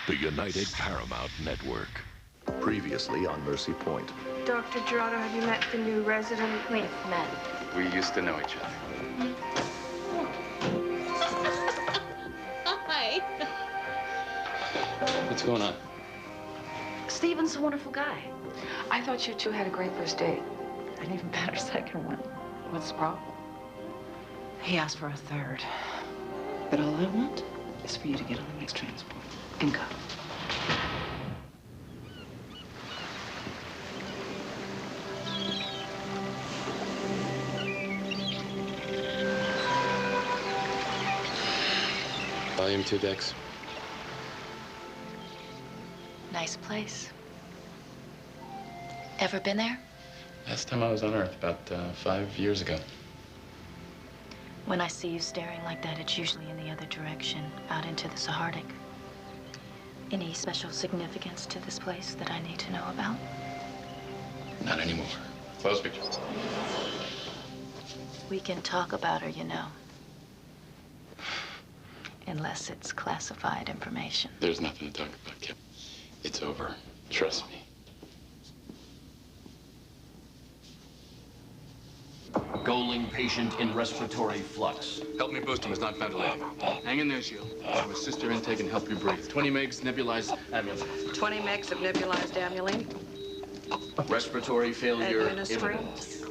The United Paramount Network. Previously on Mercy Point. Dr. Gerardo, have you met the new resident? We've met. We used to know each other. Hi. What's going on? Steven's a wonderful guy. I thought you two had a great first date. An even better second one. What's the problem? He asked for a third. But all I want is for you to get on the next transport and go. Volume 2 decks. Nice place. Ever been there? Last time I was on Earth, about 5 years ago. When I see you staring like that, it's usually in the other direction, out into the Sahardic. Any special significance to this place that I need to know about? Not anymore. Close pictures. We can talk about her, you know. Unless it's classified information. There's nothing to talk about, Kip. It's over. Trust me. Goaling patient in respiratory flux. Help me boost him. He's not ventilating. Hang in there, Gilles. I'll assist your intake and help you breathe. 20 megs nebulized amulin. 20 megs of nebulized amulin. Respiratory failure Administering. imminent.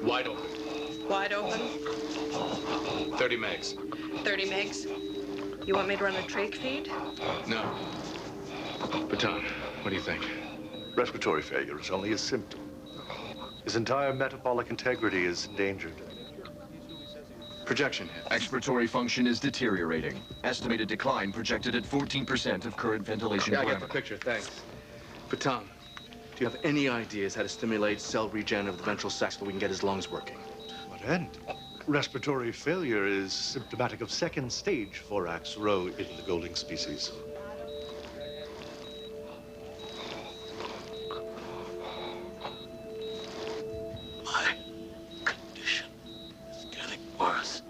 Wide open. Wide open. 30 megs. 30 megs. You want me to run a trach feed? No. Baton, what do you think? Respiratory failure is only a symptom. His entire metabolic integrity is endangered. Projection hit. Expiratory function is deteriorating. Estimated decline projected at 14% of current ventilation Yeah, I got the parameters. picture, thanks. Baton, do you have any ideas how to stimulate cell regen of the ventral sac so we can get his lungs working? What end? Respiratory failure is symptomatic of second stage thorax row in the Golding species. My condition is getting worse,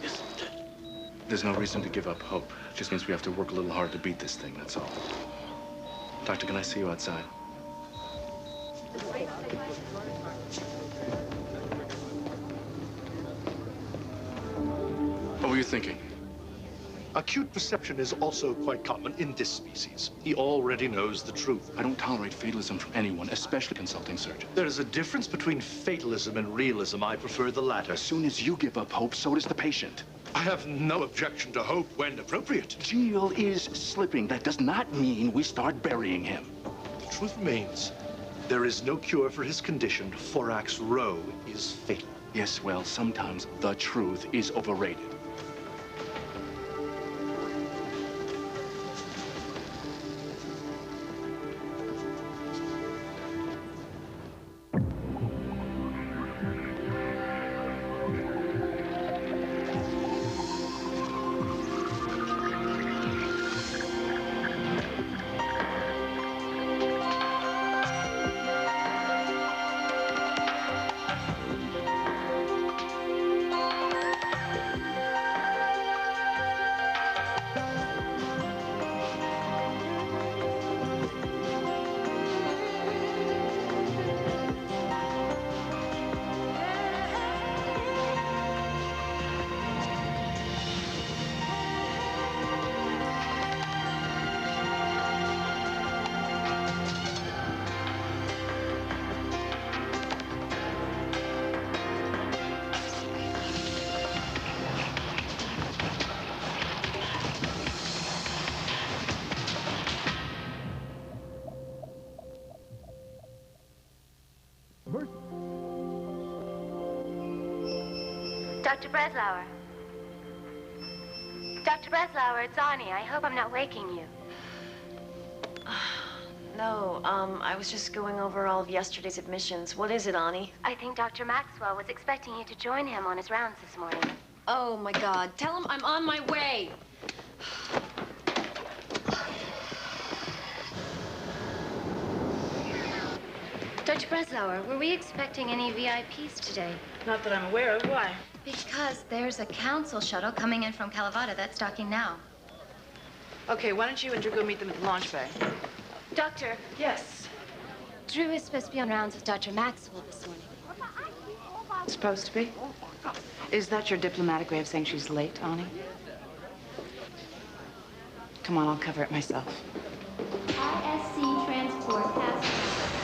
isn't it? There's no reason to give up hope. It just means we have to work a little hard to beat this thing, that's all. Doctor, can I see you outside? What were you thinking? Acute perception is also quite common in this species. He already knows the truth. I don't tolerate fatalism from anyone, especially consulting surgeons. There is a difference between fatalism and realism. I prefer the latter. As soon as you give up hope, so does the patient. I have no objection to hope when appropriate. Gilles is slipping. That does not mean we start burying him. The truth remains, there is no cure for his condition. Thorax row is fatal. Yes, well, sometimes the truth is overrated. Dr. Breslauer. Dr. Breslauer, it's Ani. I hope I'm not waking you. No, I was just going over all of yesterday's admissions. What is it, Ani? I think Dr. Maxwell was expecting you to join him on his rounds this morning. Oh, my God. Tell him I'm on my way. Dr. Breslauer, were we expecting any VIPs today? Not that I'm aware of. Why? Because there's a council shuttle coming in from Kalavata that's docking now. Okay, why don't you and Drew go meet them at the launch bay? Doctor, Yes. Drew is supposed to be on rounds with Dr. Maxwell this morning. Supposed to be? Is that your diplomatic way of saying she's late, Ani? Come on, I'll cover it myself. ISC transport passenger.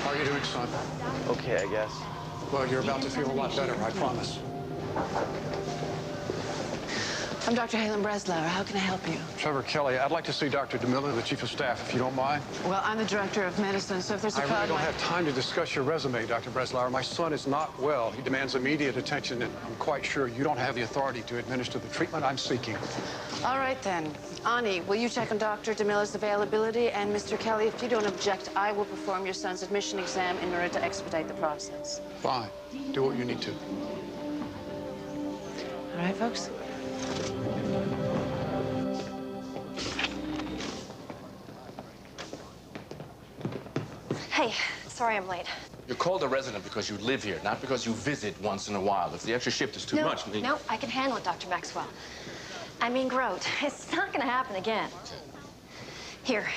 How are you doing, son? Okay, I guess. Well, you're about to feel a lot better, I promise. I'm Dr. Helen Breslauer. How can I help you? Trevor Kelly, I'd like to see Dr. DeMille, the chief of staff, if you don't mind. Well, I'm the director of medicine, so if there's a I really don't have time to discuss your resume, Dr. Breslauer. My son is not well. He demands immediate attention, and I'm quite sure you don't have the authority to administer the treatment I'm seeking. All right, then. Ani, will you check on Dr. DeMille's availability? And Mr. Kelly, if you don't object, I will perform your son's admission exam in order to expedite the process. Fine. Do what you need to. All right, folks? Hey, sorry I'm late. You're called a resident because you live here, not because you visit once in a while. If the extra shift is too much... No, I can handle it, Dr. Maxwell. I mean, Grote, it's not gonna happen again. Here.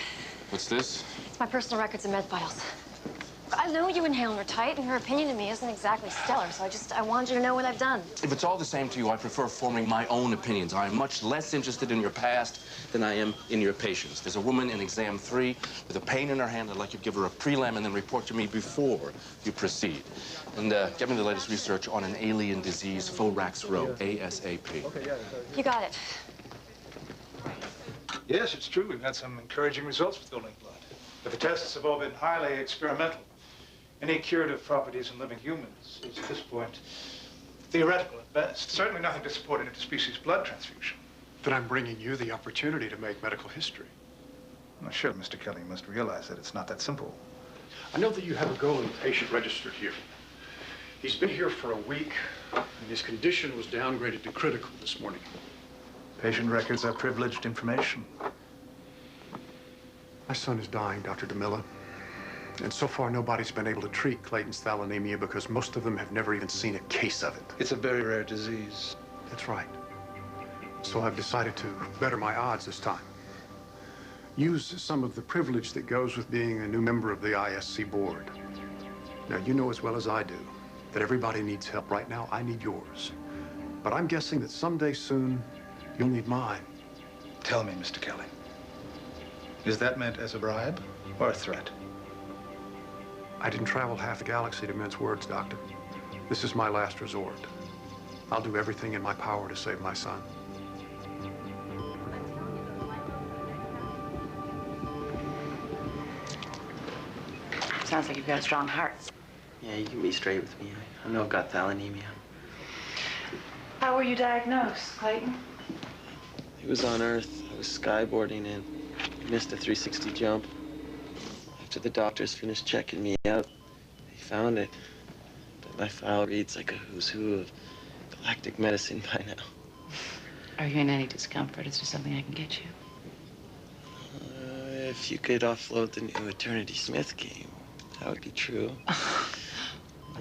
What's this? It's my personal records and med files. I know you and Helen are tight, and her opinion of me isn't exactly stellar, so I wanted you to know what I've done. If it's all the same to you, I prefer forming my own opinions. I am much less interested in your past than I am in your patients. There's a woman in exam 3 with a pain in her hand. I'd like you to give her a prelim and then report to me before you proceed. And get me the latest research on an alien disease, Thorax Row, ASAP. You got it. Yes, it's true. We've had some encouraging results with donor blood. But the tests have all been highly experimental. Any curative properties in living humans is, at this point, theoretical at best. Certainly nothing to support an interspecies blood transfusion. Then I'm bringing you the opportunity to make medical history. Well, sure, Mr. Kelly, you must realize that it's not that simple. I know that you have a Golan patient registered here. He's been here for a week, and his condition was downgraded to critical this morning. Patient records are privileged information. My son is dying, Dr. DeMille. And so far, nobody's been able to treat Clayton's thalassemia because most of them have never even seen a case of it. It's a very rare disease. That's right. So I've decided to better my odds this time. Use some of the privilege that goes with being a new member of the ISC board. Now, you know as well as I do that everybody needs help. Right now, I need yours. But I'm guessing that someday soon, you'll need mine. Tell me, Mr. Kelly, is that meant as a bribe or a threat? I didn't travel half the galaxy to mince words, Doctor. This is my last resort. I'll do everything in my power to save my son. Sounds like you've got a strong heart. Yeah, you can be straight with me. I know I've got thalassemia. How were you diagnosed, Clayton? He was on Earth. I was skyboarding and missed a 360 jump. After the doctors finished checking me out, they found it. But my file reads like a who's who of galactic medicine by now. Are you in any discomfort? Is there something I can get you? If you could offload the new Eternity Smith game, that would be true.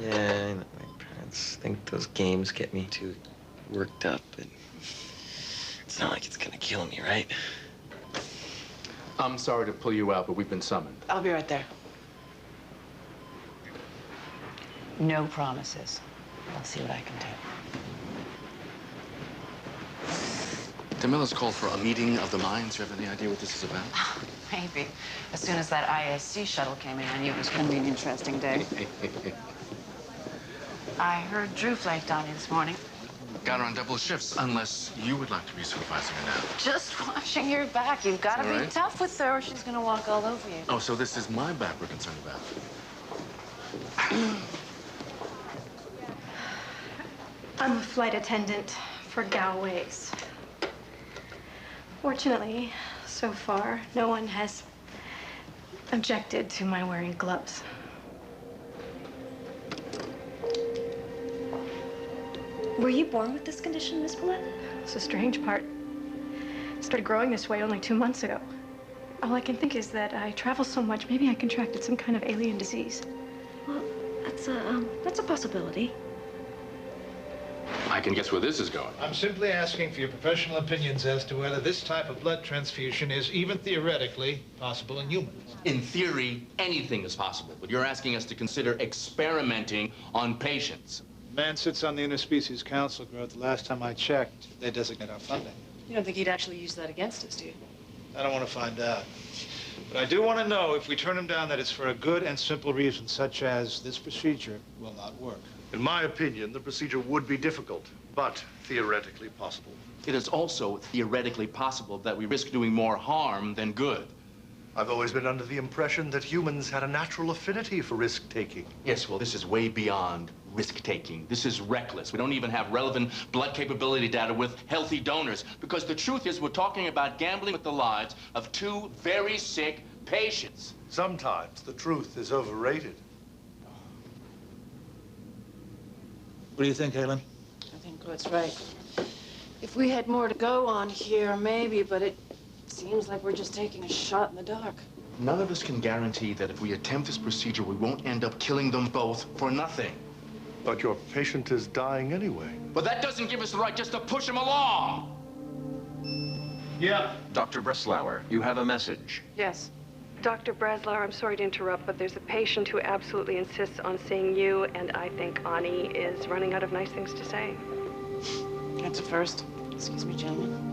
Yeah, I know my parents think those games get me too worked up, and it's not like it's gonna kill me, right? I'm sorry to pull you out, but we've been summoned. I'll be right there. No promises. I'll see what I can do. DeMille's called for a meeting of the minds. You have any idea what this is about? Maybe. As soon as that ISC shuttle came in, I knew it was going to be an interesting day. I heard Drew flaked on you this morning. Got her on double shifts, unless you would like to be supervising her now. Just watching your back. You've got to be tough with her or she's going to walk all over you. Oh, so this is my back we're concerned about. I'm a flight attendant for Galways. Fortunately, so far, no one has objected to my wearing gloves. Were you born with this condition, Miss Paulette? It's the strange part. It started growing this way only 2 months ago. All I can think is that I travel so much, maybe I contracted some kind of alien disease. Well, that's a possibility. I can guess where this is going. I'm simply asking for your professional opinions as to whether this type of blood transfusion is even theoretically possible in humans. In theory, anything is possible, but you're asking us to consider experimenting on patients. The man sits on the Interspecies Council, Growth. The last time I checked, they designate our funding. You don't think he'd actually use that against us, do you? I don't want to find out. But I do want to know, if we turn him down, that it's for a good and simple reason, such as this procedure will not work. In my opinion, the procedure would be difficult, but theoretically possible. It is also theoretically possible that we risk doing more harm than good. I've always been under the impression that humans had a natural affinity for risk-taking. Yes, well, this is way beyond risk-taking. This is reckless. We don't even have relevant blood capability data with healthy donors, because the truth is we're talking about gambling with the lives of 2 very sick patients. Sometimes the truth is overrated. What do you think, Helen? I think Claude's right. If we had more to go on here, maybe, but it seems like we're just taking a shot in the dark. None of us can guarantee that if we attempt this procedure, we won't end up killing them both for nothing. But your patient is dying anyway. But that doesn't give us the right just to push him along. Yeah. Dr. Breslauer, you have a message. Yes. Dr. Breslauer, I'm sorry to interrupt, but there's a patient who absolutely insists on seeing you, and I think Ani is running out of nice things to say. That's a first. Excuse me, gentlemen.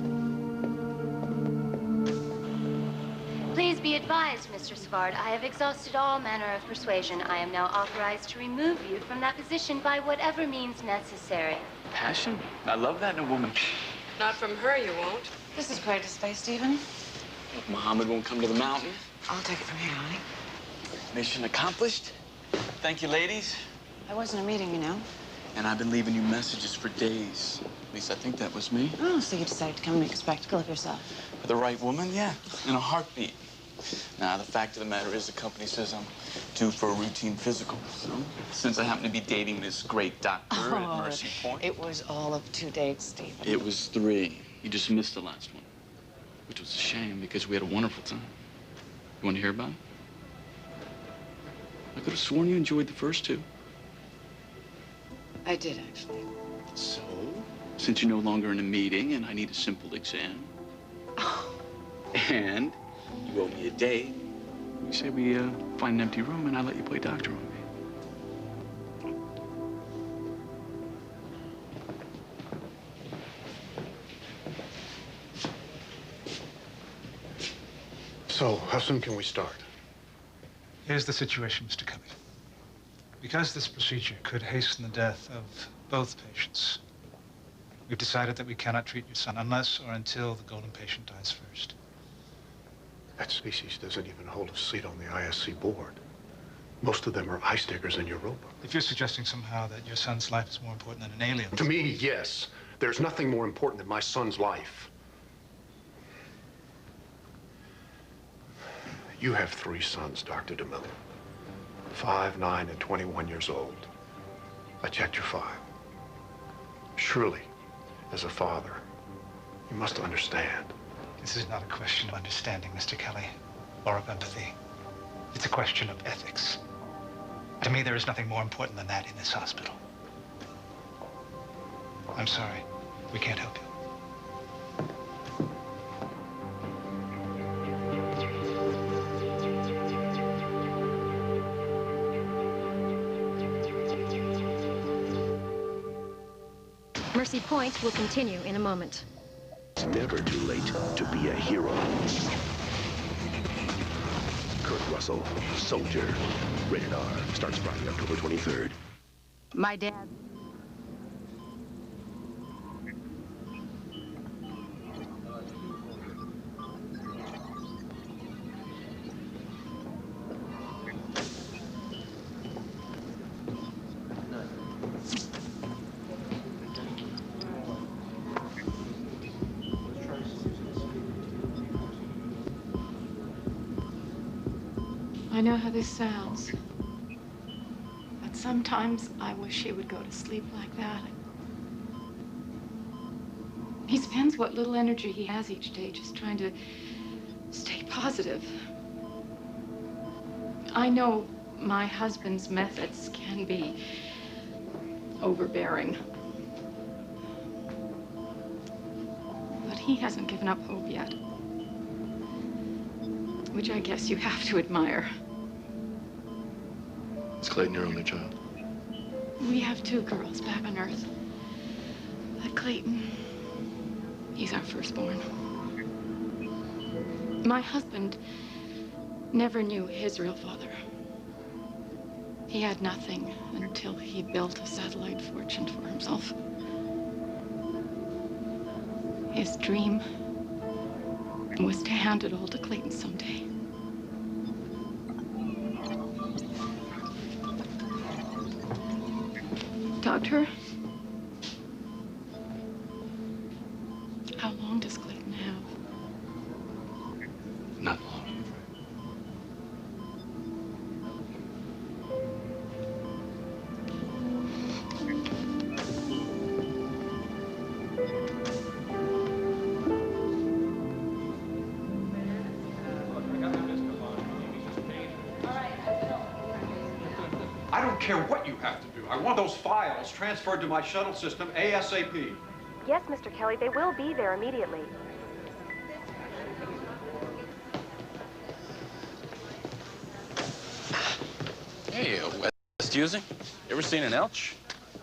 Please be advised, Mr. Savard, I have exhausted all manner of persuasion. I am now authorized to remove you from that position by whatever means necessary. Passion? I love that in a woman. Not from her, you won't. This is quite a space, Stephen. If Muhammad won't come to the mountain, I'll take it from here, honey. mission accomplished. Thank you, ladies. I wasn't a meeting, you know. And I've been leaving you messages for days. At least I think that was me. Oh, so you decided to come and make a spectacle of yourself. For the right woman, yeah, in a heartbeat. Now, the fact of the matter is the company says I'm due for a routine physical. So, since I happen to be dating this great doctor at Mercy Point. It was all of 2 dates, Stephen. It was 3. You just missed the last one, which was a shame because we had a wonderful time. You want to hear about it? I could have sworn you enjoyed the first 2. I did, actually. So, since you're no longer in a meeting and I need a simple exam, and you owe me a date, we say we find an empty room and I let you play doctor on me. So, how soon can we start? Here's the situation, Mr. Kelly. Because this procedure could hasten the death of both patients, we've decided that we cannot treat your son unless or until the golden patient dies first. That species doesn't even hold a seat on the ISC board. Most of them are ice diggers in Europa. If you're suggesting somehow that your son's life is more important than an alien... To me, yes. There's nothing more important than my son's life. You have 3 sons, Dr. DeMille. 5, 9, and 21 years old. I checked your file. Surely, as a father, you must understand. This is not a question of understanding, Mr. Kelly, or of empathy. It's a question of ethics. To me, there is nothing more important than that in this hospital. I'm sorry. We can't help you. Mercy Point will continue in a moment. It's never too late to be a hero. Kurt Russell, Soldier. Rated R. Starts Friday, October 23rd. My dad. I know how this sounds, but sometimes I wish he would go to sleep like that. He spends what little energy he has each day just trying to stay positive. I know my husband's methods can be overbearing, he hasn't given up hope yet. Which I guess you have to admire. Is Clayton your only child? We have 2 girls back on Earth. But Clayton, he's our firstborn. My husband never knew his real father. He had nothing until he built a satellite fortune for himself. His dream was to hand it all to Clayton someday. Doctor, how long does Clayton have? Not long. I don't care what you have to do. I want those files transferred to my shuttle system ASAP. Yes, Mr. Kelly, they will be there immediately. Hey, West Using. You ever seen an Elch?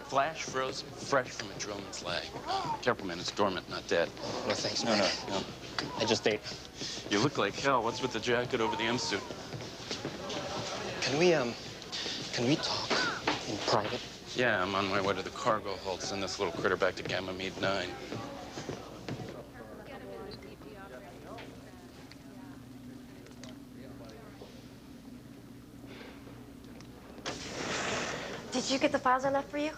Flash frozen, fresh from a drillman's leg. Careful, man, it's dormant, not dead. No, thanks, No. I just ate. You look like hell. What's with the jacket over the M suit? Can we talk in private? Yeah, I'm on my way to the cargo hold. Send this little critter back to Gamma Mead 9. Did you get the files I left for you?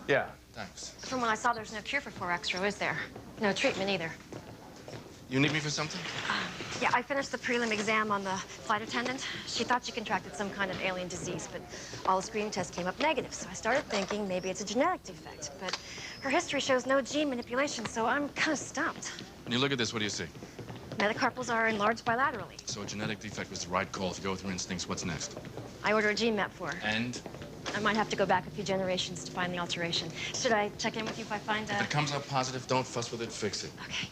Yeah, thanks. From what I saw, there's no cure for 4X-ro, is there? No treatment either. You need me for something? Yeah, I finished the prelim exam on the flight attendant. She thought she contracted some kind of alien disease, but all the screening tests came up negative. So I started thinking maybe it's a genetic defect. But her history shows no gene manipulation, so I'm kind of stumped. When you look at this, what do you see? Metacarpals are enlarged bilaterally. So a genetic defect was the right call. If you go with your instincts, what's next? I ordered a gene map for her. And? I might have to go back a few generations to find the alteration. Should I check in with you if I find If it comes up positive, don't fuss with it, fix it. Okay.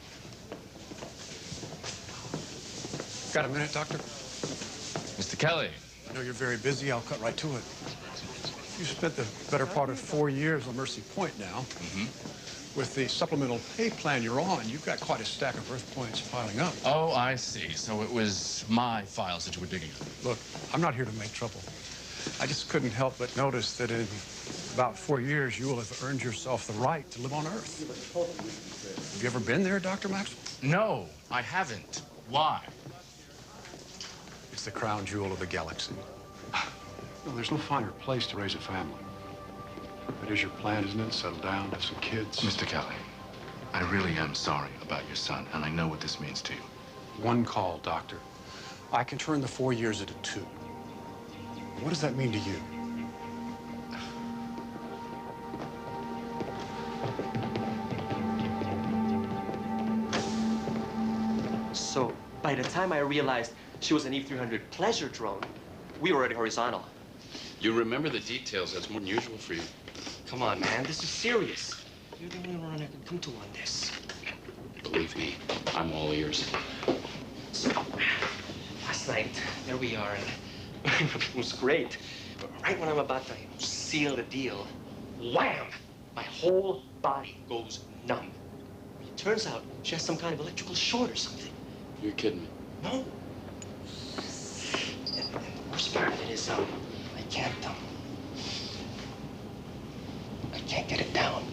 Got a minute, Doctor? Mr. Kelly. I know you're very busy. I'll cut right to it. You spent the better part of 4 years on Mercy Point now. Mm-hmm. With the supplemental pay plan you're on, you've got quite a stack of Earth points piling up. Oh, I see. So it was my files that you were digging up. Look, I'm not here to make trouble. I just couldn't help but notice that in about 4 years, you will have earned yourself the right to live on Earth. Have you ever been there, Dr. Maxwell? No, I haven't. Why? It's the crown jewel of the galaxy. Well, there's no finer place to raise a family. That is your plan, isn't it? Settle down, have some kids. Mr. Kelly, I really am sorry about your son, and I know what this means to you. One call, Doctor. I can turn the 4 years into 2. What does that mean to you? So, by the time I realized she was an E300 pleasure drone, we were already horizontal. You remember the details. That's more than usual for you. Come on, man. This is serious. You're the only one I can come to on this. Believe me, I'm all ears. So, last night, there we are, and it was great. But right when I'm about to seal the deal, wham! My whole body goes numb. It turns out she has some kind of electrical short or something. You're kidding me. No. And the worst part of it is, I can't get it down.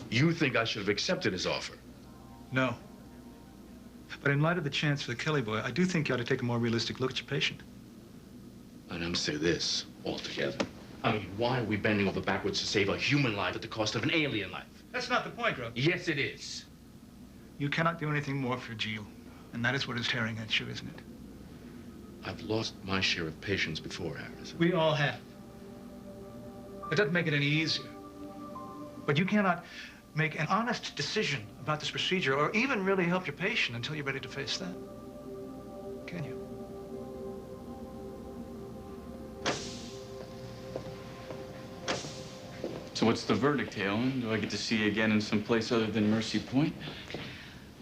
You think I should have accepted his offer? No. But in light of the chance for the Kelly boy, I do think you ought to take a more realistic look at your patient. And I'm say this altogether. I mean, why are we bending over backwards to save a human life at the cost of an alien life? That's not the point, Grub. Yes, it is. You cannot do anything more for Gilles. And that is what is tearing at you, isn't it? I've lost my share of patients before, Harris. We all have. It doesn't make it any easier. But you cannot make an honest decision about this procedure or even really help your patient until you're ready to face that. So what's the verdict, Halen? Do I get to see you again in some place other than Mercy Point?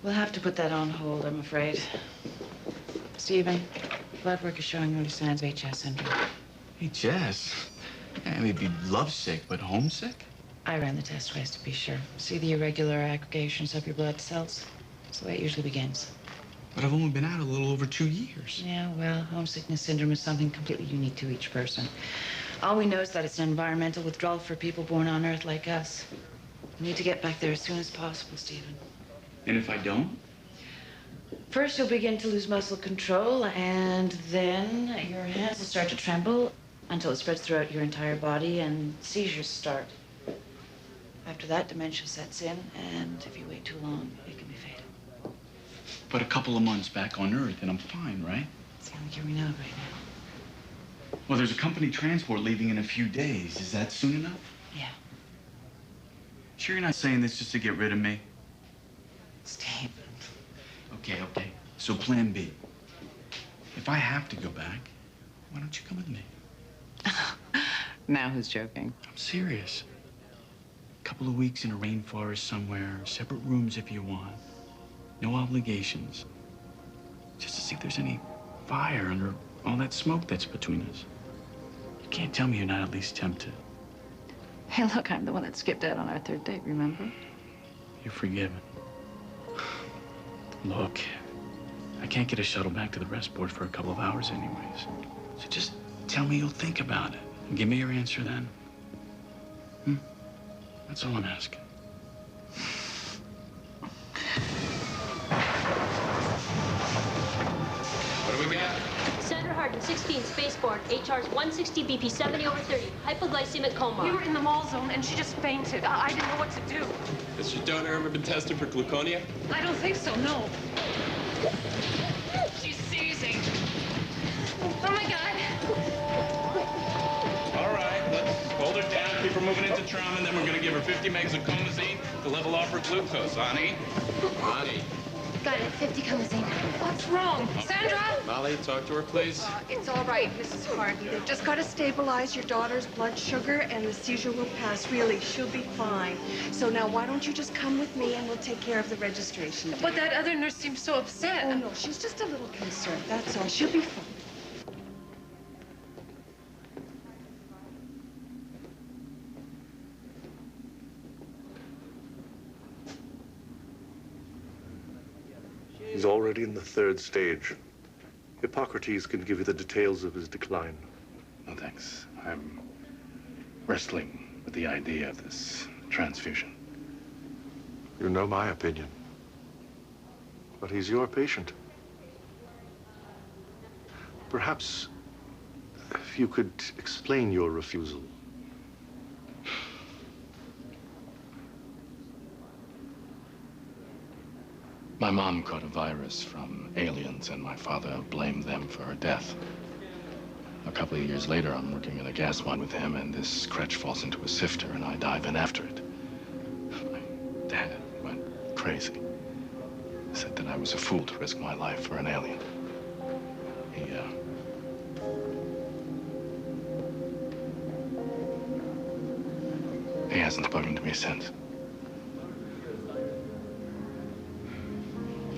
We'll have to put that on hold, I'm afraid. Stephen, blood work is showing early signs of HS syndrome. HS? I may be lovesick, but homesick? I ran the test twice to be sure. See the irregular aggregations of your blood cells? That's the way it usually begins. But I've only been out a little over 2 years. Yeah, well, homesickness syndrome is something completely unique to each person. All we know is that it's an environmental withdrawal for people born on Earth like us. We need to get back there as soon as possible, Stephen. And if I don't? First, you'll begin to lose muscle control, and then your hands will start to tremble until it spreads throughout your entire body, and seizures start. After that, dementia sets in, and if you wait too long, it can be fatal. But a couple of months back on Earth, and I'm fine, right? It's the only cure we know right now. Well, there's a company transport leaving in a few days. Is that soon enough? Yeah. Sure you're not saying this just to get rid of me? Stephen. Okay. So plan B. If I have to go back, why don't you come with me? Now who's joking? I'm serious. A couple of weeks in a rainforest somewhere, separate rooms if you want. No obligations. Just to see if there's any fire under all that smoke that's between us. You can't tell me you're not at least tempted. Hey, look, I'm the one that skipped out on our third date, remember? You're forgiven. Look, I can't get a shuttle back to the rest board for a couple of hours anyways. So just tell me you'll think about it and give me your answer then. That's all I'm asking. What do we got? Sandra Hardin, 16, spaceborne. HR's 160 BP, 70/30. Hypoglycemic coma. We were in the mall zone, and she just fainted. I didn't know what to do. Has your daughter ever been tested for gluconia? I don't think so, no. She's seizing. Oh, my God. All right, let's hold her down, keep her moving into trauma, and then we're going to give her 50 megs of comazine to level off her glucose. Honey? Honey? Got it, 50 comazine. What's wrong? Sandra? Molly, talk to her, please. It's all right, Mrs. Harden. They've just got to stabilize your daughter's blood sugar, and the seizure will pass. Really, she'll be fine. So now, why don't you just come with me, and we'll take care of the registration. But that other nurse seems so upset. Oh, no, she's just a little concerned. That's all. She'll be fine. He's already in the 3rd stage. Hippocrates can give you the details of his decline. No, thanks. I'm wrestling with the idea of this transfusion. You know my opinion. But he's your patient. Perhaps if you could explain your refusal. My mom caught a virus from aliens, and my father blamed them for her death. A couple of years later, I'm working in a gas mine with him, and this scratch falls into a sifter, and I dive in after it. My dad went crazy. Said that I was a fool to risk my life for an alien. He hasn't spoken to me since.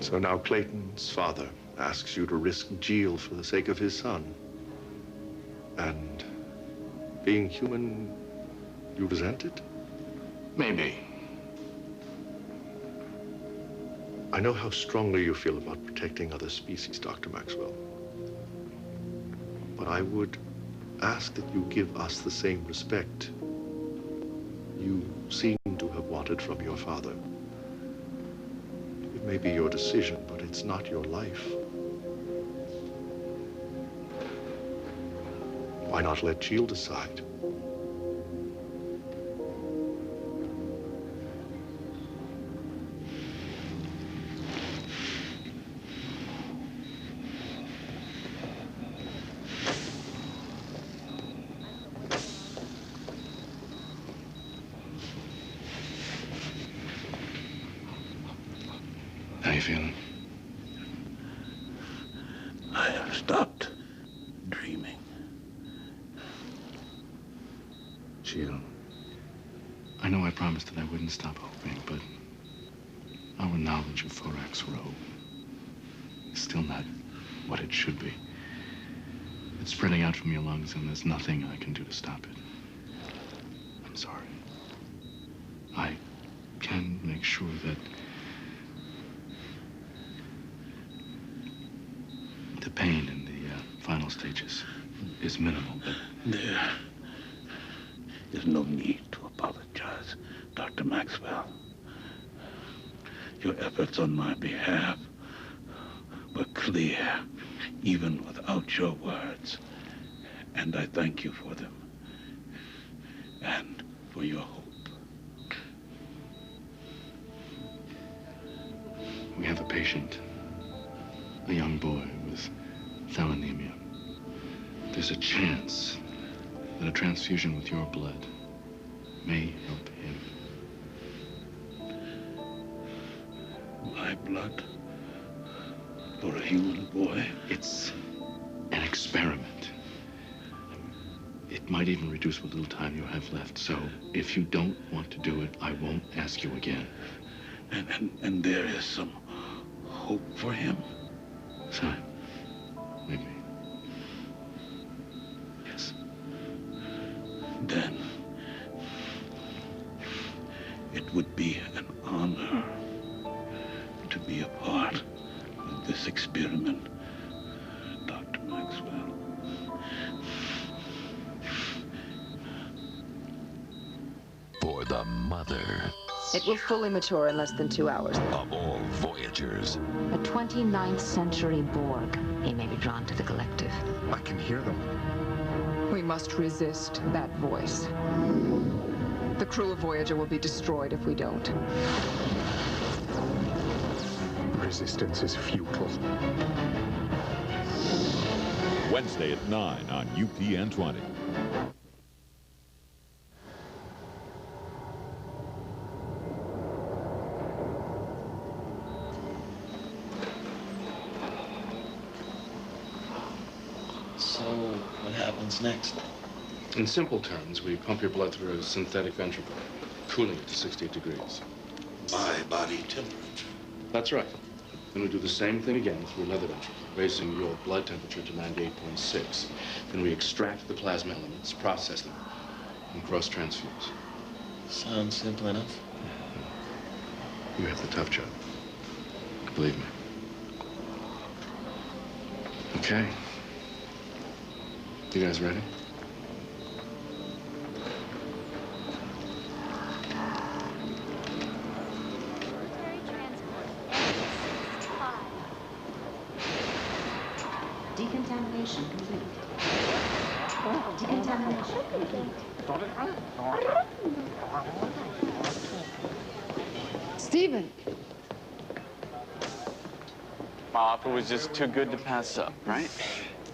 So now Clayton's father asks you to risk jail for the sake of his son. And being human, you resent it? Maybe. I know how strongly you feel about protecting other species, Dr. Maxwell. But I would ask that you give us the same respect you seem to have wanted from your father. It may be your decision, but it's not your life. Why not let Jill decide? How you feeling? I have stopped dreaming. Jill. promised that I wouldn't stop hoping, but our knowledge of Thorax Row is still not what it should be. It's spreading out from your lungs, and there's nothing I can do to stop it. I'm sorry. I can make sure that the pain in the final stages is minimal, but... There's no need to apologize, Dr. Maxwell. Your efforts on my behalf were clear, even without your words. And I thank you for them. And for your hope. We have a patient, a young boy with thalassemia. There's a chance that a transfusion with your blood may help him. My blood for a human boy? It's an experiment. It might even reduce what little time you have left. So if you don't want to do it, I won't ask you again. And there is some hope for him? Time. Maybe. Yes. Then it would be an honor to be a part of this experiment, Dr. Maxwell. For the mother It will fully mature in less than 2 hours. of all Voyagers. A 29th century Borg. He may be drawn to the collective. I can hear them. We must resist that voice. The crew of Voyager will be destroyed if we don't. Resistance is futile. Wednesday at 9 on UPN 20. So, what happens next? In simple terms, we pump your blood through a synthetic ventricle, cooling it to 68 degrees. My body temperature. That's right. Then we do the same thing again through another ventricle, raising your blood temperature to 98.6. Then we extract the plasma elements, process them, and cross-transfuse. Sounds simple enough. You have the tough job. Believe me. Okay. You guys ready? Decontamination complete. Decontamination complete. Stephen! My offer was just too good to pass up, right?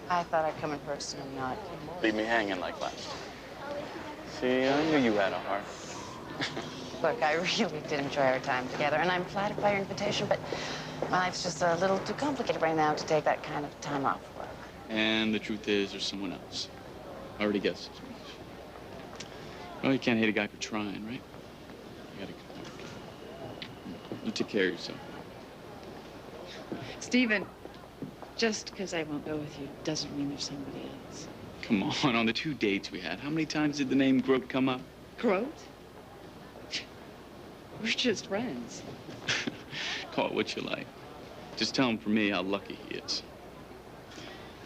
I thought I'd come in person and not. Leave me hanging like last time. See, I knew you had a heart. Look, I really did enjoy our time together, and I'm flattered by your invitation, but my life's just a little too complicated right now to take that kind of time off work. And the truth is, there's someone else. I already guessed as much. Well, you can't hate a guy for trying, right? You gotta come work. You take care of yourself. Stephen, just because I won't go with you doesn't mean there's somebody else. Come on the 2 dates we had, how many times did the name Grote come up? Grote? We're just friends. Call it what you like. Just tell him for me how lucky he is.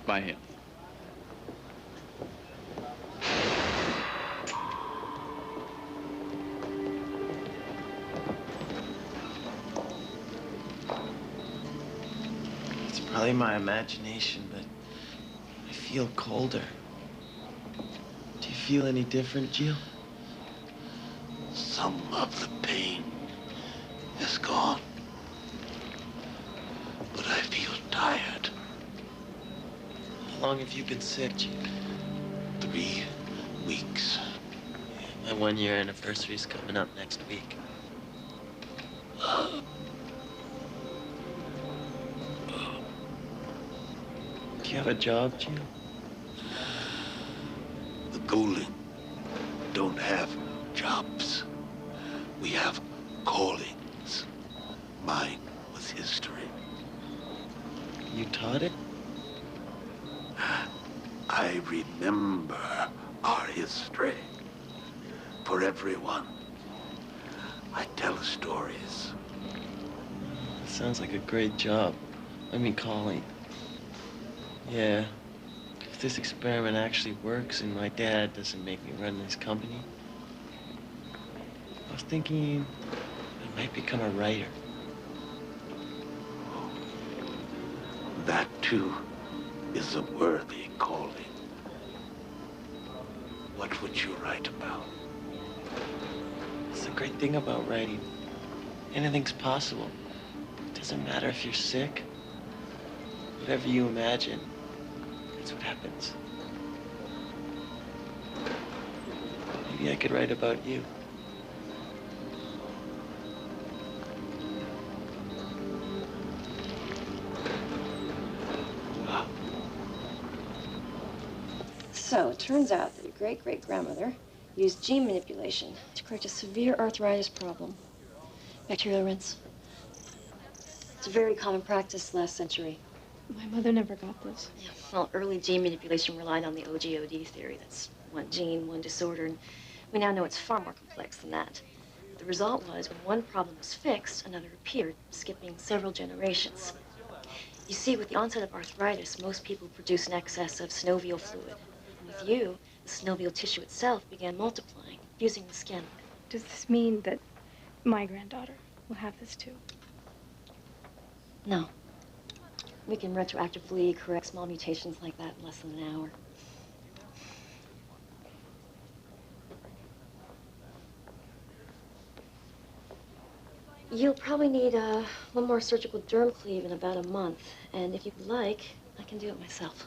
Bye, Hale. It's probably my imagination, but I feel colder. Do you feel any different, Jill? Some of the pain is gone. But I feel tired. How long have you been sick, Jill? 3 weeks. My 1-year anniversary is coming up next week. Do you have a job, Jill? The Golden don't have jobs. We have callings. Mine was history. You taught it? I remember our history. For everyone, I tell stories. Sounds like a great job. I mean, calling. Yeah. If this experiment actually works and my dad doesn't make me run this company, I was thinking I might become a writer. That, too, is a worthy calling. What would you write about? It's the great thing about writing. Anything's possible. It doesn't matter if you're sick. Whatever you imagine, that's what happens. Maybe I could write about you. So, it turns out that your great-great-grandmother used gene manipulation to correct a severe arthritis problem. Bacterial rinse. It's a very common practice last century. My mother never got this. Yeah, well, early gene manipulation relied on the OGOD theory. That's one gene, one disorder, and we now know it's far more complex than that. The result was, when one problem was fixed, another appeared, skipping several generations. You see, with the onset of arthritis, most people produce an excess of synovial fluid. With you, the synovial tissue itself began multiplying, fusing the skin. Does this mean that my granddaughter will have this too? No. We can retroactively correct small mutations like that in less than an hour. You'll probably need one more surgical derm cleave in about a month. And if you'd like, I can do it myself.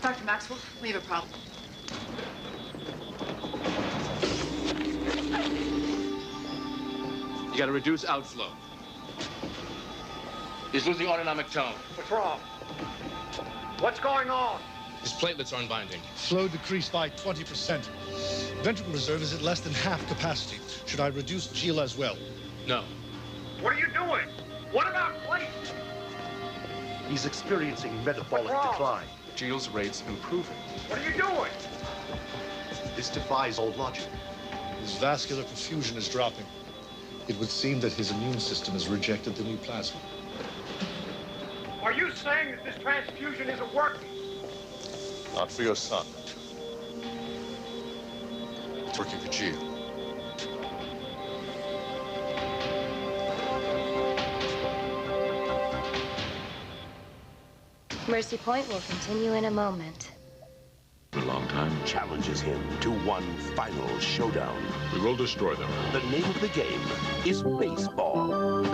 Dr. Maxwell, we have a problem. You gotta reduce outflow. He's losing autonomic tone. What's wrong? What's going on? His platelets aren't binding. Flow decreased by 20%. Ventricle reserve is at less than half capacity. Should I reduce GIL as well? No. What are you doing? What about plate? He's experiencing metabolic decline. GIL's rate's improving. What are you doing? This defies all logic. His vascular perfusion is dropping. It would seem that his immune system has rejected the new plasma. Are you saying that this transfusion isn't working? Not for your son. It's working for Gio. Mercy Point will continue in a moment. For a long time, challenges him to one final showdown. We will destroy them. The name of the game is baseball.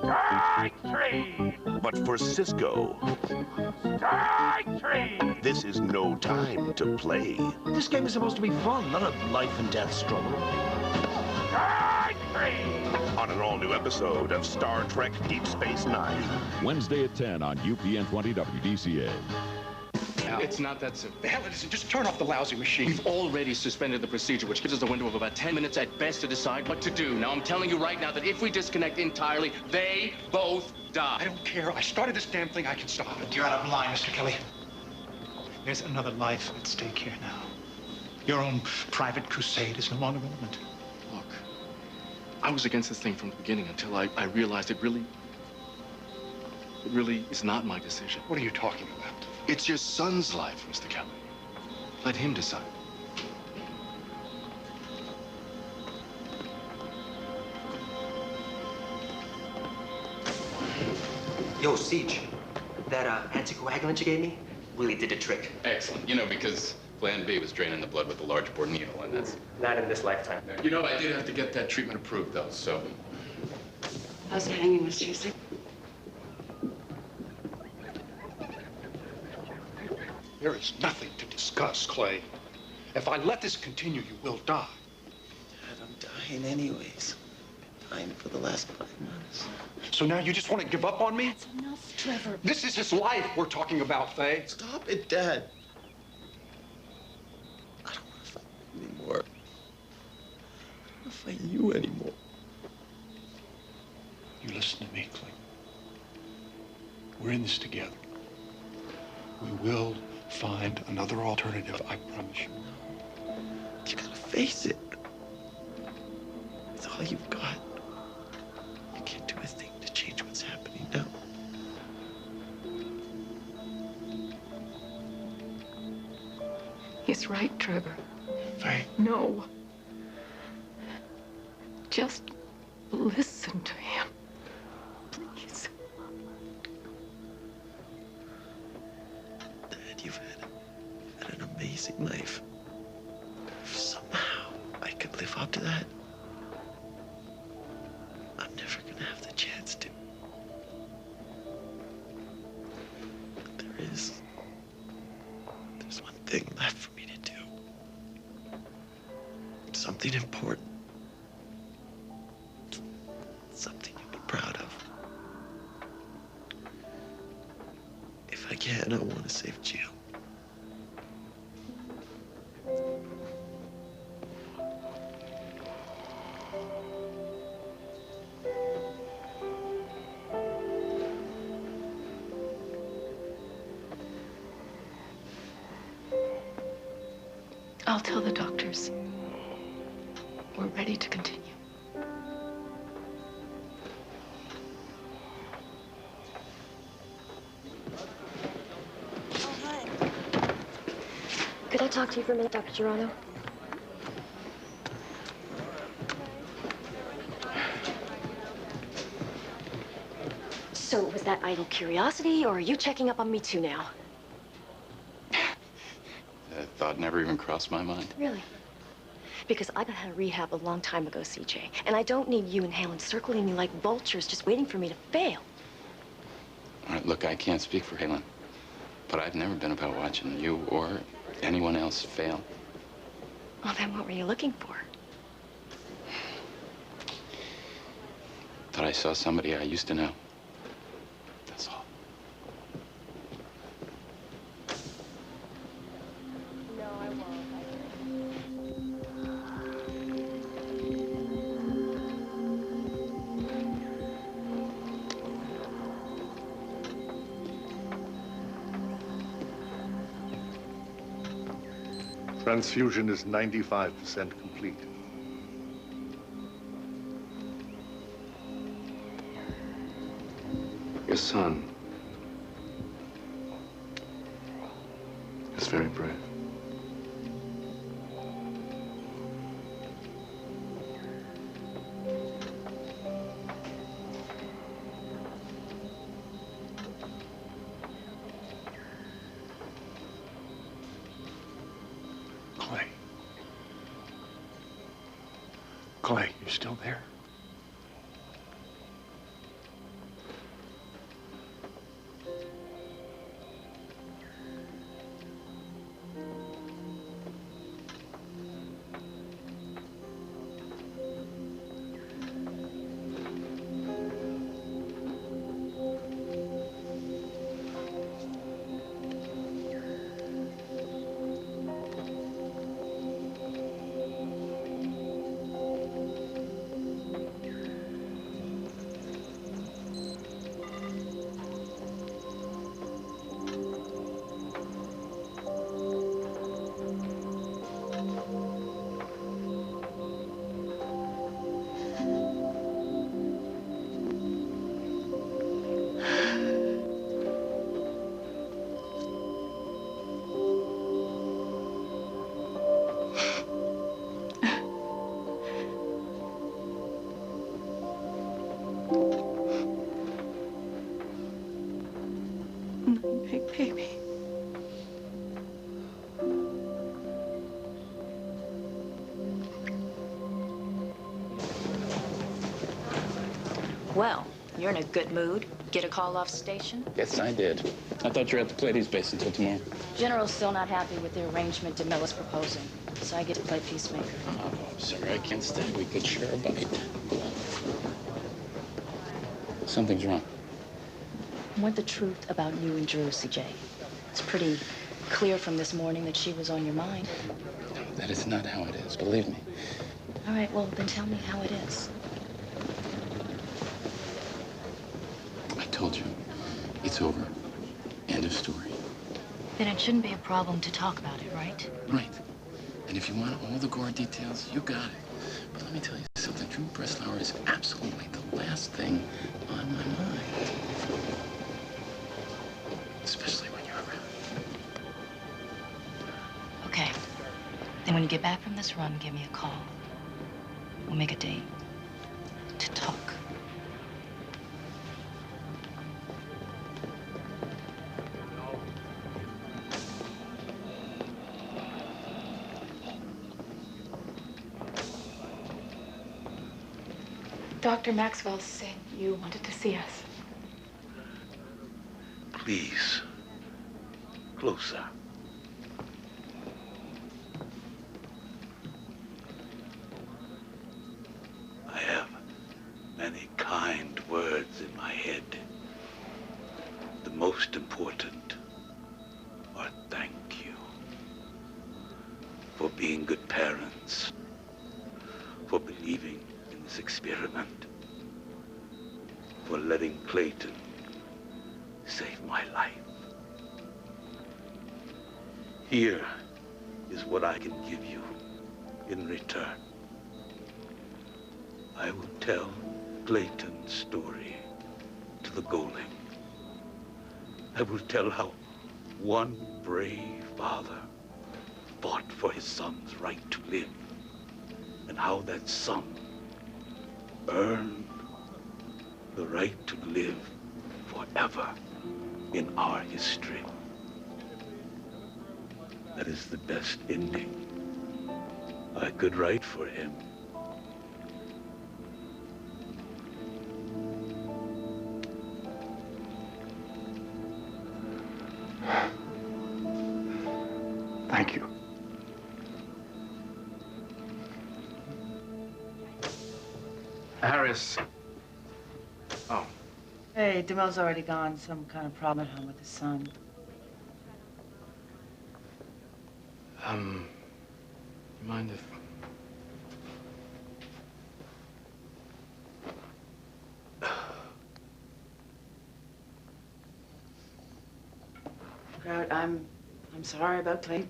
Strike three! But for Cisco, Strike three! this is no time to play. This game is supposed to be fun, not a life and death struggle. Strike three! On an all-new episode of Star Trek Deep Space Nine. Wednesday at 10 on UPN 20 WDCA. It's not that simple. The hell it isn't. Just turn off the lousy machine. We've already suspended the procedure, which gives us a window of about 10 minutes at best to decide what to do. Now, I'm telling you right now that if we disconnect entirely, they both die. I don't care. I started this damn thing. I can stop it. You're out of line, Mr. Kelly. There's another life at stake here now. Your own private crusade is no longer relevant. Look, I was against this thing from the beginning until I realized it really is not my decision. What are you talking about? It's your son's life, Mr. Kelly. Let him decide. Yo, Siege, that anticoagulant you gave me really did the trick. Excellent. You know, because Plan B was draining the blood with a large bore needle, and that's... Not in this lifetime. You know, I did have to get that treatment approved, though, so... How's it hanging, Miss Tuesday? There is nothing to discuss, Clay. If I let this continue, you will die. Dad, I'm dying anyways. Been dying for the last 5 months. So now you just want to give up on me? That's enough, Trevor. This is his life we're talking about, Faye. Stop it, Dad. I don't want to fight anymore. fight you anymore. You listen to me, Clay. We're in this together. We will find another alternative, I promise you. You gotta face it. It's all you've got. You can't do a thing to change what's happening now. He's right, Trevor. Right? No. Just listen to him. Please. Dad, you've had an amazing life. If somehow I could live up to that, I'm never gonna have the chance to. But there's one thing left for me to do. Something important. Something you'll be proud of. If I can, I want to save Jill. I'll tell the doctors. We're ready to continue. Oh, hi. Could I talk to you for a minute, Dr. Gerano? So, was that idle curiosity, or are you checking up on me too now? That thought never even crossed my mind. Really? Because I got out of rehab a long time ago, CJ. And I don't need you and Helen circling me like vultures just waiting for me to fail. All right, look, I can't speak for Helen, but I've never been about watching you or anyone else fail. Well, then what were you looking for? Thought I saw somebody I used to know. That's all. No, I won't. Transfusion is 95% complete. Your son is very brave. Clay. Clay, you still there? Big baby. Well, you're in a good mood. Get a call off station? Yes, I did. I thought you were at the Pleiades base until tomorrow. General's still not happy with the arrangement DeMille proposing, so I get to play peacemaker. Oh, sorry, I can't stay. We could share a bite. Something's wrong. I want the truth about you and Drew, CJ. It's pretty clear from this morning that she was on your mind. That is not how it is, believe me. All right, well, then tell me how it is. I told you. It's over. End of story. Then it shouldn't be a problem to talk about it, right? Right. And if you want all the gore details, you got it. But let me tell you something. Drew Breslauer is absolutely the last thing on my mind. Especially when you're around. Okay. Then when you get back from this run, give me a call. We'll make a date to talk. Dr. Maxwell said you wanted to see us. Please, closer. I have many kind words in my head. The most important are thank you for being good parents, for believing in this experiment, for letting Clayton save my life. Here is what I can give you in return. I will tell Clayton's story to the Goling. I will tell how one brave father fought for his son's right to live, and how that son earned the right to live forever in our history. That is the best ending I could write for him. Thank you. Harris. Oh. Hey, DeMille's already gone. Some kind of problem at home with his son. You mind if... Kraut, I'm sorry about Clayton.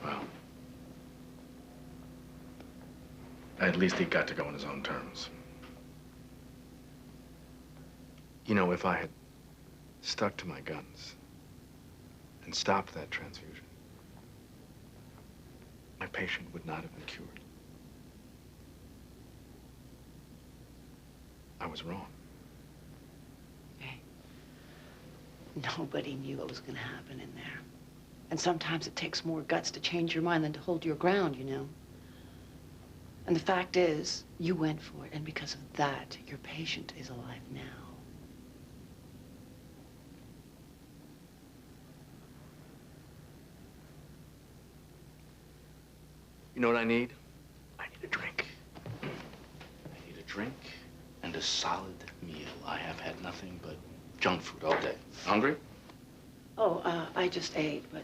Well, at least he got to go on his own terms. You know, if I had stuck to my guns and stopped that transfusion, my patient would not have been cured. I was wrong. Hey, nobody knew what was going to happen in there. And sometimes it takes more guts to change your mind than to hold your ground, you know. And the fact is, you went for it, and because of that, your patient is alive now. You know what I need? I need a drink. I need a drink and a solid meal. I have had nothing but junk food all day. Hungry? Oh, I just ate, but...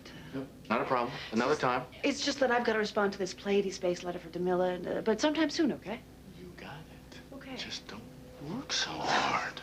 Not a problem. Another time. It's just that I've got to respond to this Pleiades space letter for DeMille, and, but sometime soon, okay? You got it. Okay. Just don't work so hard.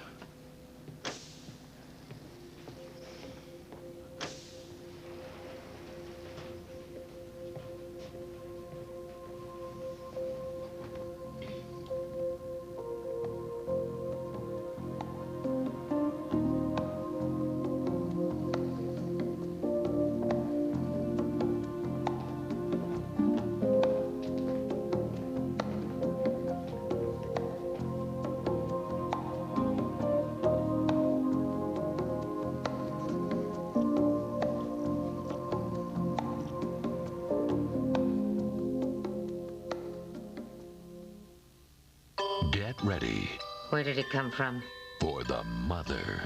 Get ready Where did it come from? for the mother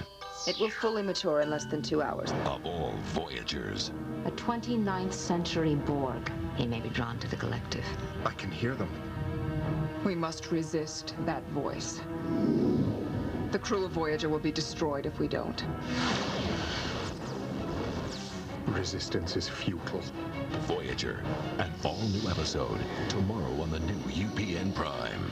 It will fully mature in less than 2 hours. of all Voyagers. A 29th century Borg. He may be drawn to the collective. I can hear them. We must resist that voice. The crew of Voyager will be destroyed if we don't. Resistance is futile. Voyager, an all-new episode tomorrow on the new UPN Prime.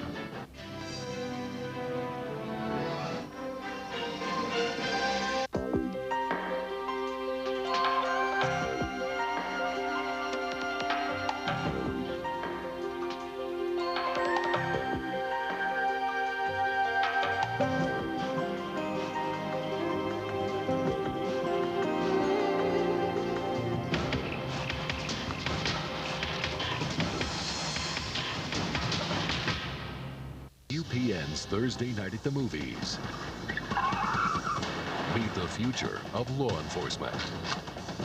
UPN's Thursday Night at the Movies. Meet the future of law enforcement.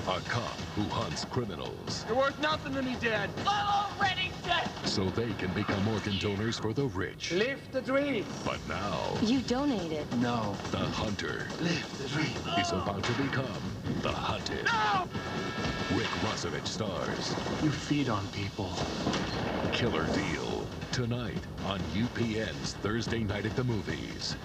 A cop who hunts criminals You're worth nothing to me, Dad. I'm already dead. so they can become organ donors for the rich. Live the dream. But now, You donated. no, the hunter Live the dream. is about to become the hunted. No! Rick Rossovich stars. You feed on people. Killer Deal. Tonight on UPN's Thursday Night at the Movies.